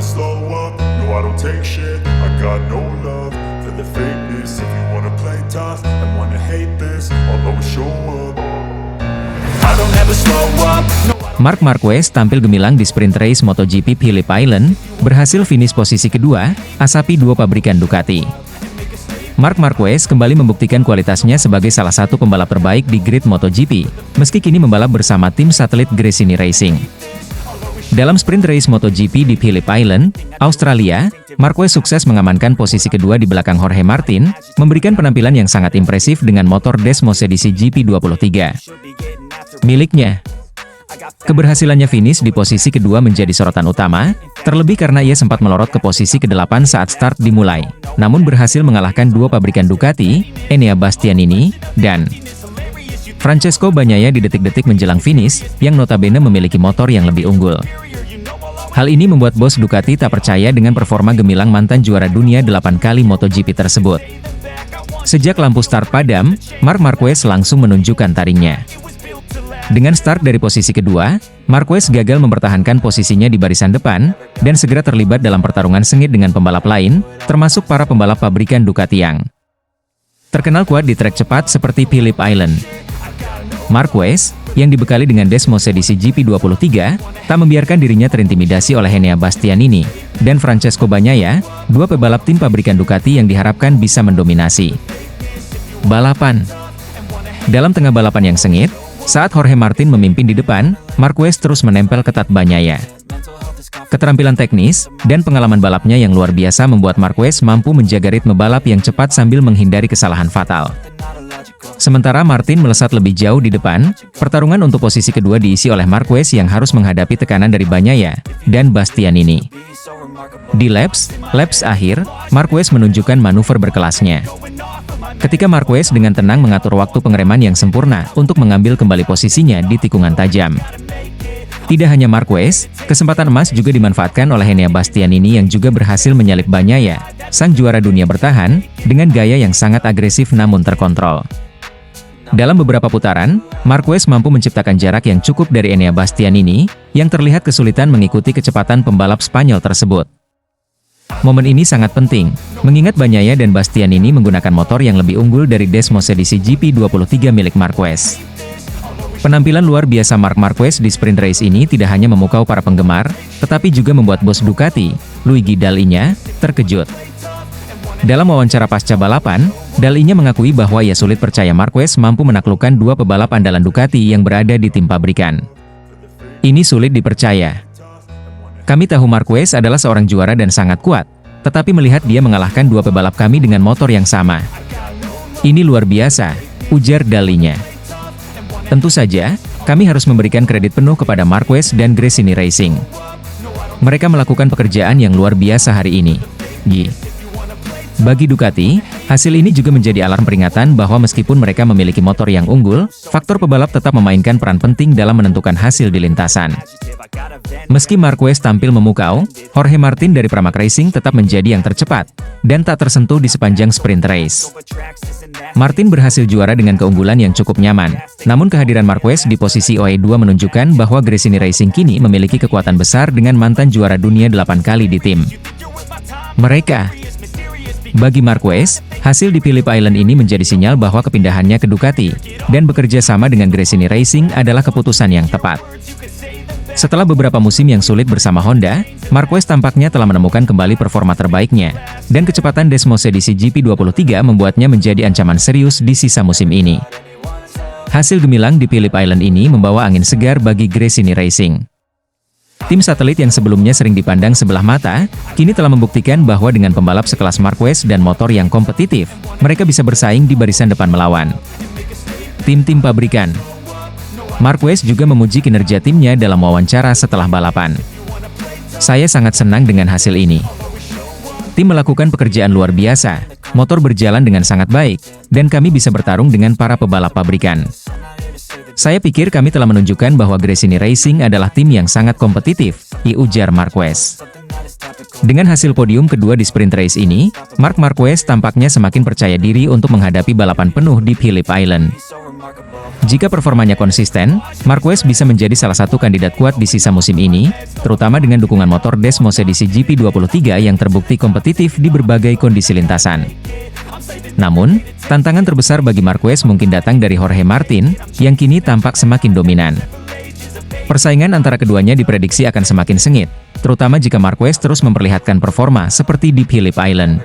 slow up, no I don't take shit. I got no love for the fakeness. If you wanna play tough and wanna hate this, I'll always show up. I don't ever slow up, no. Marc Marquez tampil gemilang di sprint race MotoGP Phillip Island, berhasil finish posisi kedua, asapi dua pabrikan Ducati. Marc Marquez kembali membuktikan kualitasnya sebagai salah satu pembalap terbaik di grid MotoGP, meski kini membalap bersama tim satelit Gresini Racing. Dalam sprint race MotoGP di Phillip Island, Australia, Marquez sukses mengamankan posisi kedua di belakang Jorge Martin, memberikan penampilan yang sangat impresif dengan motor Desmos edisi GP23 miliknya. Keberhasilannya finish di posisi kedua menjadi sorotan utama, terlebih karena ia sempat melorot ke posisi ke-8 saat start dimulai, namun berhasil mengalahkan dua pabrikan Ducati, Enea Bastianini, dan Francesco Bagnaia di detik-detik menjelang finish, yang notabene memiliki motor yang lebih unggul. Hal ini membuat bos Ducati tak percaya dengan performa gemilang mantan juara dunia 8 kali MotoGP tersebut. Sejak lampu start padam, Marc Marquez langsung menunjukkan taringnya. Dengan start dari posisi kedua, Marquez gagal mempertahankan posisinya di barisan depan, dan segera terlibat dalam pertarungan sengit dengan pembalap lain, termasuk para pembalap pabrikan Ducati yang terkenal kuat di trek cepat seperti Phillip Island. Marquez, yang dibekali dengan Desmos edisi GP23, tak membiarkan dirinya terintimidasi oleh Enea Bastianini dan Francesco Bagnaia, dua pebalap tim pabrikan Ducati yang diharapkan bisa mendominasi balapan. Dalam tengah balapan yang sengit, saat Jorge Martin memimpin di depan, Marquez terus menempel ketat Bagnaia. Keterampilan teknis dan pengalaman balapnya yang luar biasa membuat Marquez mampu menjaga ritme balap yang cepat sambil menghindari kesalahan fatal. Sementara Martin melesat lebih jauh di depan, pertarungan untuk posisi kedua diisi oleh Marquez yang harus menghadapi tekanan dari Bagnaia dan Bastianini. Di laps akhir, Marquez menunjukkan manuver berkelasnya. Ketika Marquez dengan tenang mengatur waktu pengereman yang sempurna untuk mengambil kembali posisinya di tikungan tajam. Tidak hanya Marquez, kesempatan emas juga dimanfaatkan oleh Enea Bastianini yang juga berhasil menyalip Bagnaia, sang juara dunia bertahan, dengan gaya yang sangat agresif namun terkontrol. Dalam beberapa putaran, Marquez mampu menciptakan jarak yang cukup dari Enea Bastianini, yang terlihat kesulitan mengikuti kecepatan pembalap Spanyol tersebut. Momen ini sangat penting, mengingat Bagnaia dan Bastianini menggunakan motor yang lebih unggul dari Desmos edisi GP23 milik Marquez. Penampilan luar biasa Marc Marquez di sprint race ini tidak hanya memukau para penggemar, tetapi juga membuat bos Ducati, Luigi Dall'Igna, terkejut. Dalam wawancara pasca balapan, Dall'Igna mengakui bahwa ia sulit percaya Marquez mampu menaklukkan dua pebalap andalan Ducati yang berada di tim pabrikan. Ini sulit dipercaya. Kami tahu Marquez adalah seorang juara dan sangat kuat, tetapi melihat dia mengalahkan dua pebalap kami dengan motor yang sama. Ini luar biasa, ujar Dall'Igna. Tentu saja, kami harus memberikan kredit penuh kepada Marquez dan Gresini Racing. Mereka melakukan pekerjaan yang luar biasa hari ini. Bagi Ducati, hasil ini juga menjadi alarm peringatan bahwa meskipun mereka memiliki motor yang unggul, faktor pebalap tetap memainkan peran penting dalam menentukan hasil di lintasan. Meski Marquez tampil memukau, Jorge Martin dari Pramac Racing tetap menjadi yang tercepat, dan tak tersentuh di sepanjang sprint race. Martin berhasil juara dengan keunggulan yang cukup nyaman, namun kehadiran Marquez di posisi OE2 menunjukkan bahwa Gresini Racing kini memiliki kekuatan besar dengan mantan juara dunia 8 kali di tim mereka. Bagi Marquez, hasil di Phillip Island ini menjadi sinyal bahwa kepindahannya ke Ducati, dan bekerja sama dengan Gresini Racing adalah keputusan yang tepat. Setelah beberapa musim yang sulit bersama Honda, Marquez tampaknya telah menemukan kembali performa terbaiknya, dan kecepatan Desmos edisi GP23 membuatnya menjadi ancaman serius di sisa musim ini. Hasil gemilang di Phillip Island ini membawa angin segar bagi Gresini Racing. Tim satelit yang sebelumnya sering dipandang sebelah mata, kini telah membuktikan bahwa dengan pembalap sekelas Marquez dan motor yang kompetitif, mereka bisa bersaing di barisan depan melawan tim-tim pabrikan. Marquez juga memuji kinerja timnya dalam wawancara setelah balapan. Saya sangat senang dengan hasil ini. Tim melakukan pekerjaan luar biasa, motor berjalan dengan sangat baik, dan kami bisa bertarung dengan para pebalap pabrikan. Saya pikir kami telah menunjukkan bahwa Gresini Racing adalah tim yang sangat kompetitif, ujar Marquez. Dengan hasil podium kedua di sprint race ini, Marc Marquez tampaknya semakin percaya diri untuk menghadapi balapan penuh di Phillip Island. Jika performanya konsisten, Marquez bisa menjadi salah satu kandidat kuat di sisa musim ini, terutama dengan dukungan motor Desmos edisi GP23 yang terbukti kompetitif di berbagai kondisi lintasan. Namun, tantangan terbesar bagi Marquez mungkin datang dari Jorge Martin, yang kini tampak semakin dominan. Persaingan antara keduanya diprediksi akan semakin sengit, terutama jika Marquez terus memperlihatkan performa seperti di Phillip Island.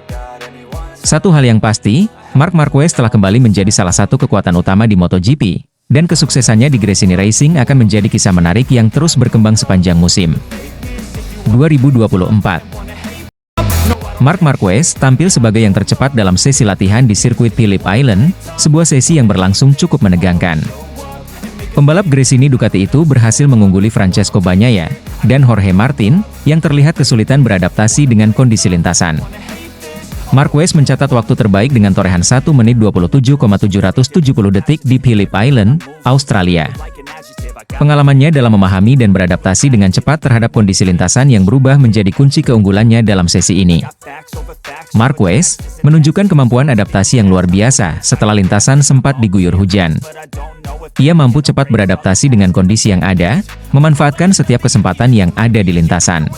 Satu hal yang pasti, Marc Marquez telah kembali menjadi salah satu kekuatan utama di MotoGP, dan kesuksesannya di Gresini Racing akan menjadi kisah menarik yang terus berkembang sepanjang musim 2024. Marc Marquez tampil sebagai yang tercepat dalam sesi latihan di sirkuit Phillip Island, sebuah sesi yang berlangsung cukup menegangkan. Pembalap Gresini Ducati itu berhasil mengungguli Francesco Bagnaia dan Jorge Martin, yang terlihat kesulitan beradaptasi dengan kondisi lintasan. Marquez mencatat waktu terbaik dengan torehan 1 menit 27,770 detik di Phillip Island, Australia. Pengalamannya dalam memahami dan beradaptasi dengan cepat terhadap kondisi lintasan yang berubah menjadi kunci keunggulannya dalam sesi ini. Marquez menunjukkan kemampuan adaptasi yang luar biasa setelah lintasan sempat diguyur hujan. Ia mampu cepat beradaptasi dengan kondisi yang ada, memanfaatkan setiap kesempatan yang ada di lintasan.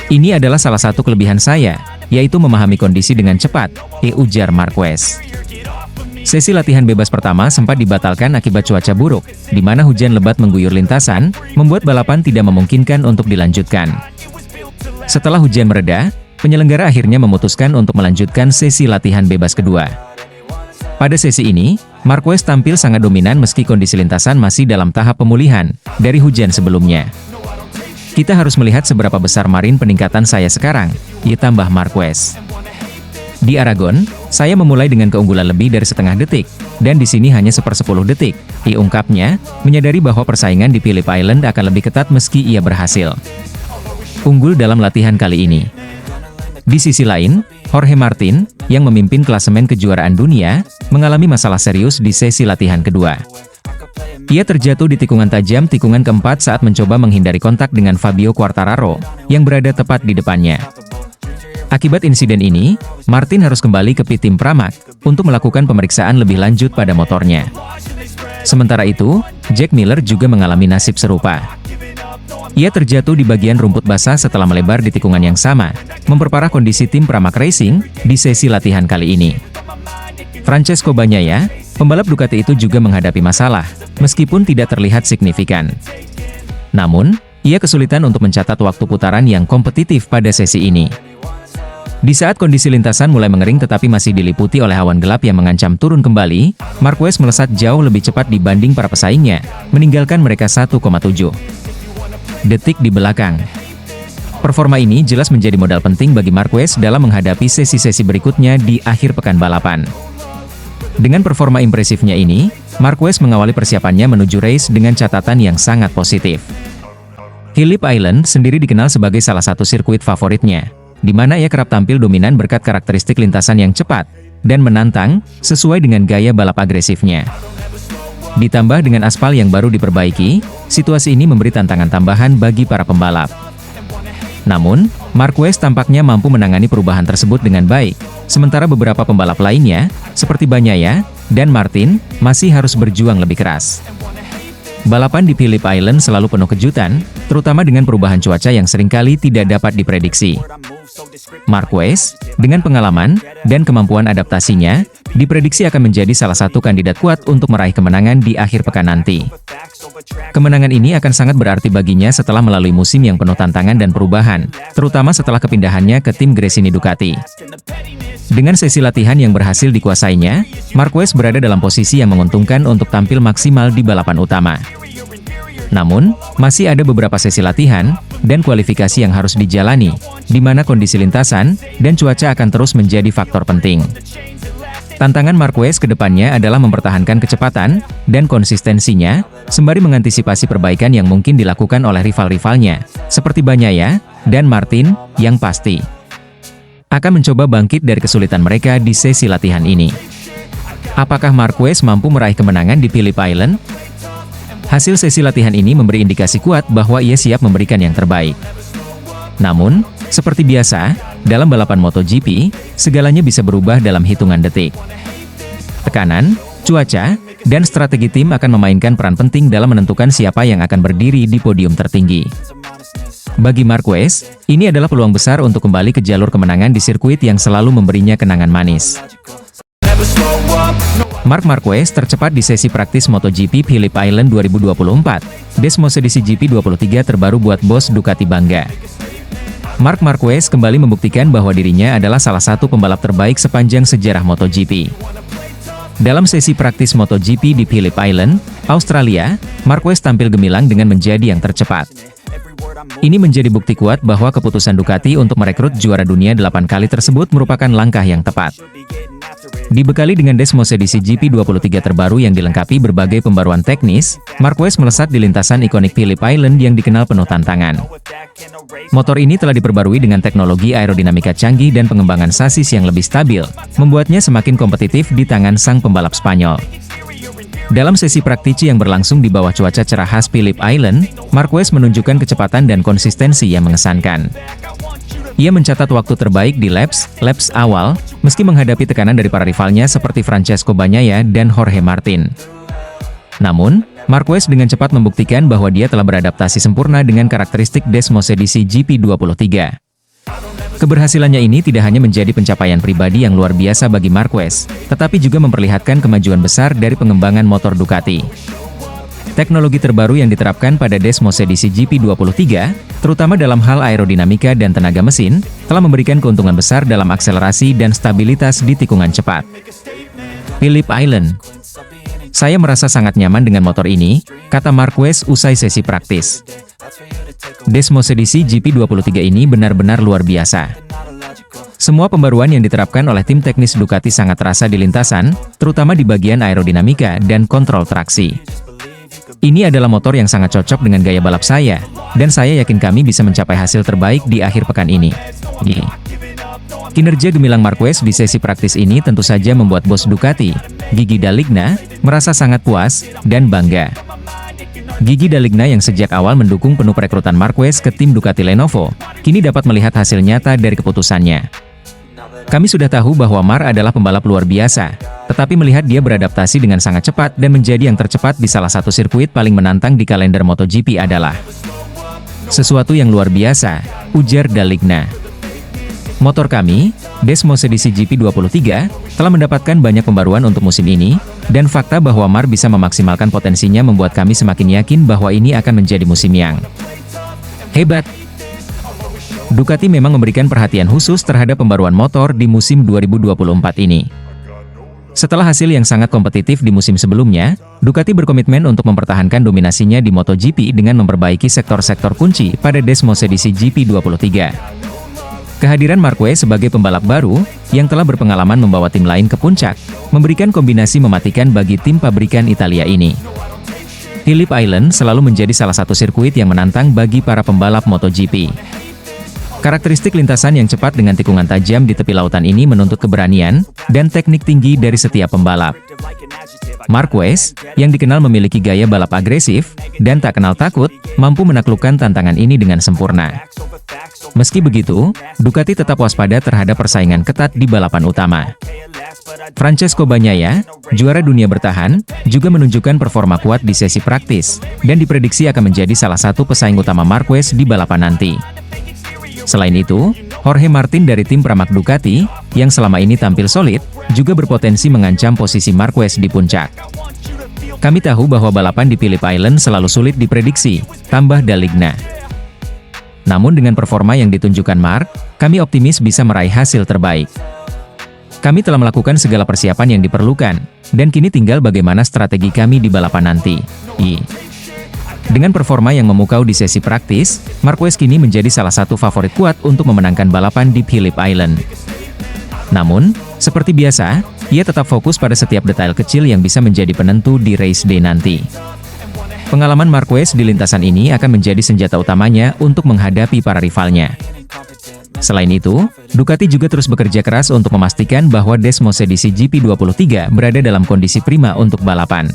Ini adalah salah satu kelebihan saya, yaitu memahami kondisi dengan cepat, ujar Marquez. Sesi latihan bebas pertama sempat dibatalkan akibat cuaca buruk, di mana hujan lebat mengguyur lintasan, membuat balapan tidak memungkinkan untuk dilanjutkan. Setelah hujan mereda, penyelenggara akhirnya memutuskan untuk melanjutkan sesi latihan bebas kedua. Pada sesi ini, Marquez tampil sangat dominan meski kondisi lintasan masih dalam tahap pemulihan dari hujan sebelumnya. Kita harus melihat seberapa besar margin peningkatan saya sekarang, tambah Marquez. Di Aragon, saya memulai dengan keunggulan lebih dari setengah detik, dan di sini hanya 1/10 detik, ungkapnya, menyadari bahwa persaingan di Phillip Island akan lebih ketat meski ia berhasil unggul dalam latihan kali ini. Di sisi lain, Jorge Martin, yang memimpin klasemen kejuaraan dunia, mengalami masalah serius di sesi latihan kedua. Ia terjatuh di tikungan tajam tikungan keempat saat mencoba menghindari kontak dengan Fabio Quartararo, yang berada tepat di depannya. Akibat insiden ini, Martin harus kembali ke pit tim Pramac, untuk melakukan pemeriksaan lebih lanjut pada motornya. Sementara itu, Jack Miller juga mengalami nasib serupa. Ia terjatuh di bagian rumput basah setelah melebar di tikungan yang sama, memperparah kondisi tim Pramac Racing, di sesi latihan kali ini. Francesco Bagnaia, pembalap Ducati itu juga menghadapi masalah, meskipun tidak terlihat signifikan. Namun, ia kesulitan untuk mencatat waktu putaran yang kompetitif pada sesi ini. Di saat kondisi lintasan mulai mengering tetapi masih diliputi oleh awan gelap yang mengancam turun kembali, Marquez melesat jauh lebih cepat dibanding para pesaingnya, meninggalkan mereka 1,7 detik di belakang. Performa ini jelas menjadi modal penting bagi Marquez dalam menghadapi sesi-sesi berikutnya di akhir pekan balapan. Dengan performa impresifnya ini, Marquez mengawali persiapannya menuju race dengan catatan yang sangat positif. Phillip Island sendiri dikenal sebagai salah satu sirkuit favoritnya, di mana ia kerap tampil dominan berkat karakteristik lintasan yang cepat dan menantang, sesuai dengan gaya balap agresifnya. Ditambah dengan aspal yang baru diperbaiki, situasi ini memberi tantangan tambahan bagi para pembalap. Namun, Marquez tampaknya mampu menangani perubahan tersebut dengan baik, sementara beberapa pembalap lainnya, seperti Bagnaia dan Martin, masih harus berjuang lebih keras. Balapan di Phillip Island selalu penuh kejutan, terutama dengan perubahan cuaca yang seringkali tidak dapat diprediksi. Marquez, dengan pengalaman dan kemampuan adaptasinya, diprediksi akan menjadi salah satu kandidat kuat untuk meraih kemenangan di akhir pekan nanti. Kemenangan ini akan sangat berarti baginya setelah melalui musim yang penuh tantangan dan perubahan, terutama setelah kepindahannya ke tim Gresini Ducati. Dengan sesi latihan yang berhasil dikuasainya, Marquez berada dalam posisi yang menguntungkan untuk tampil maksimal di balapan utama. Namun, masih ada beberapa sesi latihan dan kualifikasi yang harus dijalani, di mana kondisi lintasan dan cuaca akan terus menjadi faktor penting. Tantangan Marquez ke depannya adalah mempertahankan kecepatan dan konsistensinya, sembari mengantisipasi perbaikan yang mungkin dilakukan oleh rival-rivalnya, seperti Bagnaia dan Martin, yang pasti akan mencoba bangkit dari kesulitan mereka di sesi latihan ini. Apakah Marquez mampu meraih kemenangan di Phillip Island? Hasil sesi latihan ini memberi indikasi kuat bahwa ia siap memberikan yang terbaik. Namun, seperti biasa, dalam balapan MotoGP, segalanya bisa berubah dalam hitungan detik. Tekanan, cuaca, dan strategi tim akan memainkan peran penting dalam menentukan siapa yang akan berdiri di podium tertinggi. Bagi Marquez, ini adalah peluang besar untuk kembali ke jalur kemenangan di sirkuit yang selalu memberinya kenangan manis. Marc Marquez tercepat di sesi praktis MotoGP Phillip Island 2024. Desmosedici GP23 terbaru buat bos Ducati bangga. Marc Marquez kembali membuktikan bahwa dirinya adalah salah satu pembalap terbaik sepanjang sejarah MotoGP. Dalam sesi praktis MotoGP di Phillip Island, Australia, Marquez tampil gemilang dengan menjadi yang tercepat. Ini menjadi bukti kuat bahwa keputusan Ducati untuk merekrut juara dunia 8 kali tersebut merupakan langkah yang tepat. Dibekali dengan Desmosedici GP23 terbaru yang dilengkapi berbagai pembaruan teknis, Marquez melesat di lintasan ikonik Phillip Island yang dikenal penuh tantangan. Motor ini telah diperbarui dengan teknologi aerodinamika canggih dan pengembangan sasis yang lebih stabil, membuatnya semakin kompetitif di tangan sang pembalap Spanyol. Dalam sesi praktisi yang berlangsung di bawah cuaca cerah khas Phillip Island, Marquez menunjukkan kecepatan dan konsistensi yang mengesankan. Ia mencatat waktu terbaik di laps awal, meski menghadapi tekanan dari para rivalnya seperti Francesco Bagnaia dan Jorge Martin. Namun, Marquez dengan cepat membuktikan bahwa dia telah beradaptasi sempurna dengan karakteristik Desmosedici GP23. Keberhasilannya ini tidak hanya menjadi pencapaian pribadi yang luar biasa bagi Marquez, tetapi juga memperlihatkan kemajuan besar dari pengembangan motor Ducati. Teknologi terbaru yang diterapkan pada Desmosedici GP23, terutama dalam hal aerodinamika dan tenaga mesin, telah memberikan keuntungan besar dalam akselerasi dan stabilitas di tikungan cepat. Phillip Island. Saya merasa sangat nyaman dengan motor ini, kata Marquez usai sesi praktis. Desmosedici GP23 ini benar-benar luar biasa. Semua pembaruan yang diterapkan oleh tim teknis Ducati sangat terasa di lintasan, terutama di bagian aerodinamika dan kontrol traksi. Ini adalah motor yang sangat cocok dengan gaya balap saya, dan saya yakin kami bisa mencapai hasil terbaik di akhir pekan ini. Kinerja gemilang Marquez di sesi praktis ini tentu saja membuat bos Ducati, Gigi D'Aligna, merasa sangat puas dan bangga. Gigi D'Aligna yang sejak awal mendukung penuh perekrutan Marquez ke tim Ducati Lenovo, kini dapat melihat hasil nyata dari keputusannya. Kami sudah tahu bahwa Mar adalah pembalap luar biasa, tetapi melihat dia beradaptasi dengan sangat cepat dan menjadi yang tercepat di salah satu sirkuit paling menantang di kalender MotoGP adalah sesuatu yang luar biasa, ujar D'Aligna. Motor kami, Desmosedici GP23, telah mendapatkan banyak pembaruan untuk musim ini, dan fakta bahwa Mar bisa memaksimalkan potensinya membuat kami semakin yakin bahwa ini akan menjadi musim yang hebat. Ducati memang memberikan perhatian khusus terhadap pembaruan motor di musim 2024 ini. Setelah hasil yang sangat kompetitif di musim sebelumnya, Ducati berkomitmen untuk mempertahankan dominasinya di MotoGP dengan memperbaiki sektor-sektor kunci pada Desmosedici GP23. Kehadiran Marquez sebagai pembalap baru, yang telah berpengalaman membawa tim lain ke puncak, memberikan kombinasi mematikan bagi tim pabrikan Italia ini. Phillip Island selalu menjadi salah satu sirkuit yang menantang bagi para pembalap MotoGP. Karakteristik lintasan yang cepat dengan tikungan tajam di tepi lautan ini menuntut keberanian dan teknik tinggi dari setiap pembalap. Marquez, yang dikenal memiliki gaya balap agresif dan tak kenal takut, mampu menaklukkan tantangan ini dengan sempurna. Meski begitu, Ducati tetap waspada terhadap persaingan ketat di balapan utama. Francesco Bagnaia, juara dunia bertahan, juga menunjukkan performa kuat di sesi praktis, dan diprediksi akan menjadi salah satu pesaing utama Marquez di balapan nanti. Selain itu, Jorge Martin dari tim Pramac Ducati, yang selama ini tampil solid, juga berpotensi mengancam posisi Marquez di puncak. Kami tahu bahwa balapan di Phillip Island selalu sulit diprediksi, tambah D'Aligna. Namun dengan performa yang ditunjukkan Marc, kami optimis bisa meraih hasil terbaik. Kami telah melakukan segala persiapan yang diperlukan, dan kini tinggal bagaimana strategi kami di balapan nanti. Dengan performa yang memukau di sesi praktis, Marquez kini menjadi salah satu favorit kuat untuk memenangkan balapan di Phillip Island. Namun, seperti biasa, ia tetap fokus pada setiap detail kecil yang bisa menjadi penentu di race day nanti. Pengalaman Marquez di lintasan ini akan menjadi senjata utamanya untuk menghadapi para rivalnya. Selain itu, Ducati juga terus bekerja keras untuk memastikan bahwa Desmosedici GP23 berada dalam kondisi prima untuk balapan.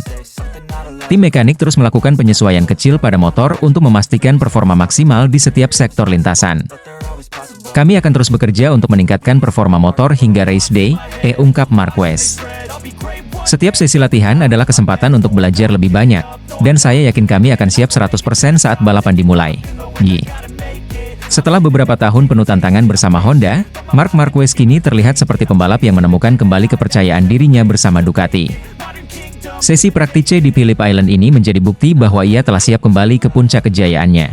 Tim mekanik terus melakukan penyesuaian kecil pada motor untuk memastikan performa maksimal di setiap sektor lintasan. Kami akan terus bekerja untuk meningkatkan performa motor hingga race day, ungkap Marquez. Setiap sesi latihan adalah kesempatan untuk belajar lebih banyak, dan saya yakin kami akan siap 100% saat balapan dimulai. Yi. Setelah beberapa tahun penuh tantangan bersama Honda, Marc Marquez kini terlihat seperti pembalap yang menemukan kembali kepercayaan dirinya bersama Ducati. Sesi praktice di Phillip Island ini menjadi bukti bahwa ia telah siap kembali ke puncak kejayaannya.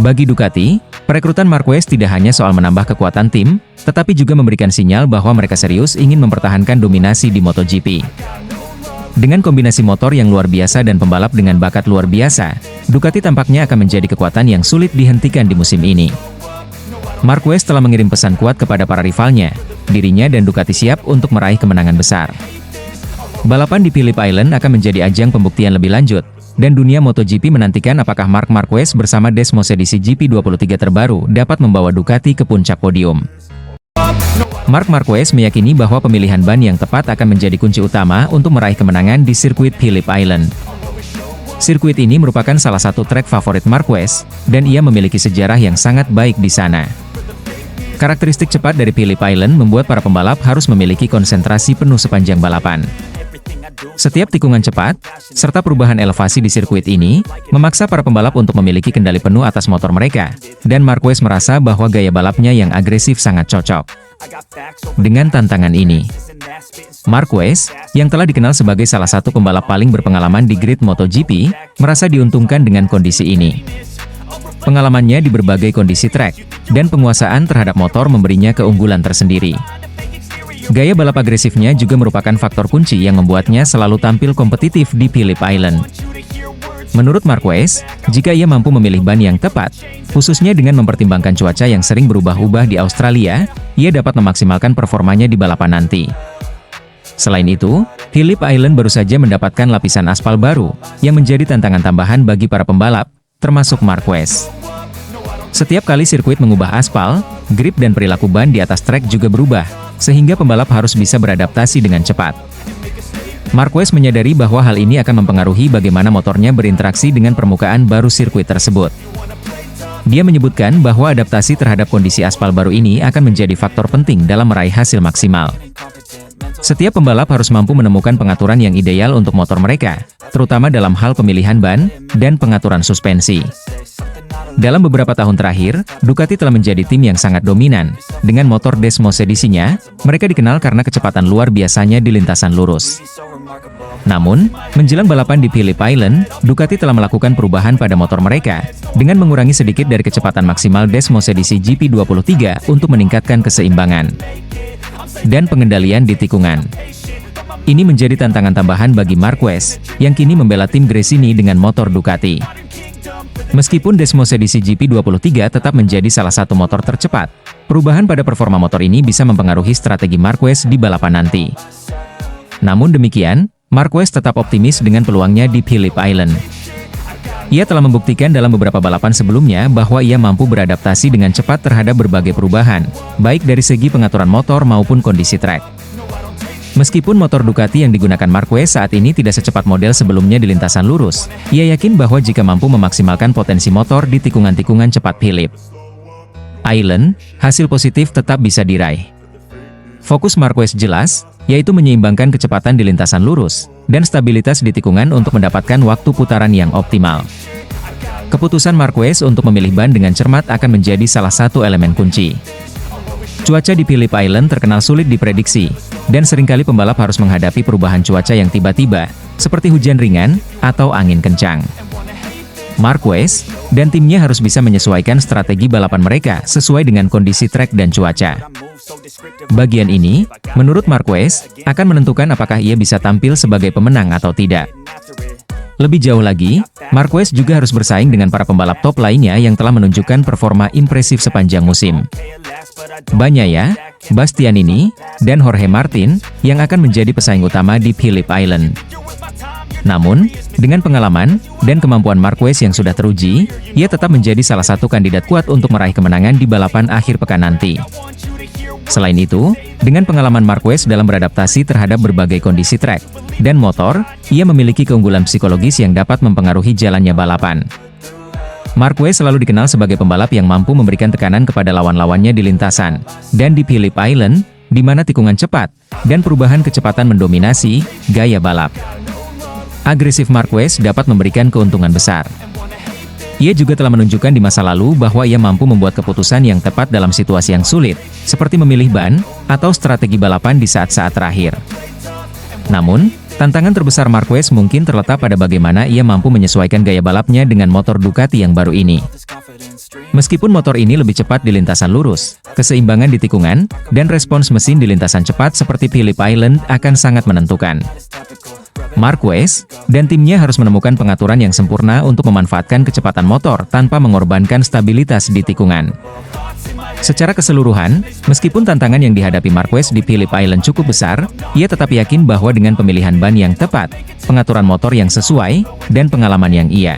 Bagi Ducati, perekrutan Marquez tidak hanya soal menambah kekuatan tim, tetapi juga memberikan sinyal bahwa mereka serius ingin mempertahankan dominasi di MotoGP. Dengan kombinasi motor yang luar biasa dan pembalap dengan bakat luar biasa, Ducati tampaknya akan menjadi kekuatan yang sulit dihentikan di musim ini. Marquez telah mengirim pesan kuat kepada para rivalnya, dirinya dan Ducati siap untuk meraih kemenangan besar. Balapan di Phillip Island akan menjadi ajang pembuktian lebih lanjut, dan dunia MotoGP menantikan apakah Marc Marquez bersama Desmosedici GP23 terbaru dapat membawa Ducati ke puncak podium. Marc Marquez meyakini bahwa pemilihan ban yang tepat akan menjadi kunci utama untuk meraih kemenangan di sirkuit Phillip Island. Sirkuit ini merupakan salah satu trek favorit Marquez, dan ia memiliki sejarah yang sangat baik di sana. Karakteristik cepat dari Phillip Island membuat para pembalap harus memiliki konsentrasi penuh sepanjang balapan. Setiap tikungan cepat, serta perubahan elevasi di sirkuit ini, memaksa para pembalap untuk memiliki kendali penuh atas motor mereka, dan Marquez merasa bahwa gaya balapnya yang agresif sangat cocok dengan tantangan ini. Marquez, yang telah dikenal sebagai salah satu pembalap paling berpengalaman di grid MotoGP, merasa diuntungkan dengan kondisi ini. Pengalamannya di berbagai kondisi trek, dan penguasaan terhadap motor memberinya keunggulan tersendiri. Gaya balap agresifnya juga merupakan faktor kunci yang membuatnya selalu tampil kompetitif di Phillip Island. Menurut Marquez, jika ia mampu memilih ban yang tepat, khususnya dengan mempertimbangkan cuaca yang sering berubah-ubah di Australia, ia dapat memaksimalkan performanya di balapan nanti. Selain itu, Phillip Island baru saja mendapatkan lapisan aspal baru, yang menjadi tantangan tambahan bagi para pembalap, termasuk Marquez. Setiap kali sirkuit mengubah aspal, grip dan perilaku ban di atas trek juga berubah, sehingga pembalap harus bisa beradaptasi dengan cepat. Marquez menyadari bahwa hal ini akan mempengaruhi bagaimana motornya berinteraksi dengan permukaan baru sirkuit tersebut. Dia menyebutkan bahwa adaptasi terhadap kondisi aspal baru ini akan menjadi faktor penting dalam meraih hasil maksimal. Setiap pembalap harus mampu menemukan pengaturan yang ideal untuk motor mereka, terutama dalam hal pemilihan ban dan pengaturan suspensi. Dalam beberapa tahun terakhir, Ducati telah menjadi tim yang sangat dominan. Dengan motor Desmosedici-nya, mereka dikenal karena kecepatan luar biasanya di lintasan lurus. Namun, menjelang balapan di Phillip Island, Ducati telah melakukan perubahan pada motor mereka, dengan mengurangi sedikit dari kecepatan maksimal Desmosedici GP23 untuk meningkatkan keseimbangan dan pengendalian di tikungan. Ini menjadi tantangan tambahan bagi Marquez, yang kini membela tim Gresini dengan motor Ducati. Meskipun Desmosedici GP23 tetap menjadi salah satu motor tercepat, perubahan pada performa motor ini bisa mempengaruhi strategi Marquez di balapan nanti. Namun demikian, Marquez tetap optimis dengan peluangnya di Phillip Island. Ia telah membuktikan dalam beberapa balapan sebelumnya bahwa ia mampu beradaptasi dengan cepat terhadap berbagai perubahan, baik dari segi pengaturan motor maupun kondisi trek. Meskipun motor Ducati yang digunakan Marquez saat ini tidak secepat model sebelumnya di lintasan lurus, ia yakin bahwa jika mampu memaksimalkan potensi motor di tikungan-tikungan cepat Phillip Island, hasil positif tetap bisa diraih. Fokus Marquez jelas, yaitu menyeimbangkan kecepatan di lintasan lurus, dan stabilitas di tikungan untuk mendapatkan waktu putaran yang optimal. Keputusan Marquez untuk memilih ban dengan cermat akan menjadi salah satu elemen kunci. Cuaca di Phillip Island terkenal sulit diprediksi, dan seringkali pembalap harus menghadapi perubahan cuaca yang tiba-tiba, seperti hujan ringan atau angin kencang. Marquez dan timnya harus bisa menyesuaikan strategi balapan mereka sesuai dengan kondisi trek dan cuaca. Bagian ini, menurut Marquez, akan menentukan apakah ia bisa tampil sebagai pemenang atau tidak. Lebih jauh lagi, Marquez juga harus bersaing dengan para pembalap top lainnya yang telah menunjukkan performa impresif sepanjang musim. Bagnaia, Bastianini, dan Jorge Martin yang akan menjadi pesaing utama di Phillip Island. Namun, dengan pengalaman dan kemampuan Marquez yang sudah teruji, ia tetap menjadi salah satu kandidat kuat untuk meraih kemenangan di balapan akhir pekan nanti. Selain itu, dengan pengalaman Marquez dalam beradaptasi terhadap berbagai kondisi trek dan motor, ia memiliki keunggulan psikologis yang dapat mempengaruhi jalannya balapan. Marquez selalu dikenal sebagai pembalap yang mampu memberikan tekanan kepada lawan-lawannya di lintasan, dan di Phillip Island, di mana tikungan cepat, dan perubahan kecepatan mendominasi gaya balap. Agresif Marquez dapat memberikan keuntungan besar. Ia juga telah menunjukkan di masa lalu bahwa ia mampu membuat keputusan yang tepat dalam situasi yang sulit, seperti memilih ban, atau strategi balapan di saat-saat terakhir. Namun, tantangan terbesar Marquez mungkin terletak pada bagaimana ia mampu menyesuaikan gaya balapnya dengan motor Ducati yang baru ini. Meskipun motor ini lebih cepat di lintasan lurus, keseimbangan di tikungan, dan respons mesin di lintasan cepat seperti Phillip Island akan sangat menentukan. Marquez dan timnya harus menemukan pengaturan yang sempurna untuk memanfaatkan kecepatan motor tanpa mengorbankan stabilitas di tikungan. Secara keseluruhan, meskipun tantangan yang dihadapi Marquez di Phillip Island cukup besar, ia tetap yakin bahwa dengan pemilihan ban yang tepat, pengaturan motor yang sesuai, dan pengalaman yang ia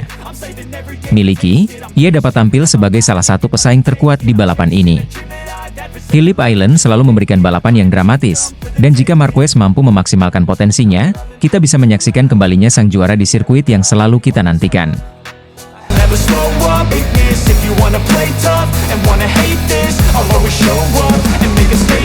miliki, ia dapat tampil sebagai salah satu pesaing terkuat di balapan ini. Phillip Island selalu memberikan balapan yang dramatis, dan jika Marquez mampu memaksimalkan potensinya, kita bisa menyaksikan kembalinya sang juara di sirkuit yang selalu kita nantikan. Never slow up, if you wanna play tough and wanna hate this, I'll always show up and make a statement.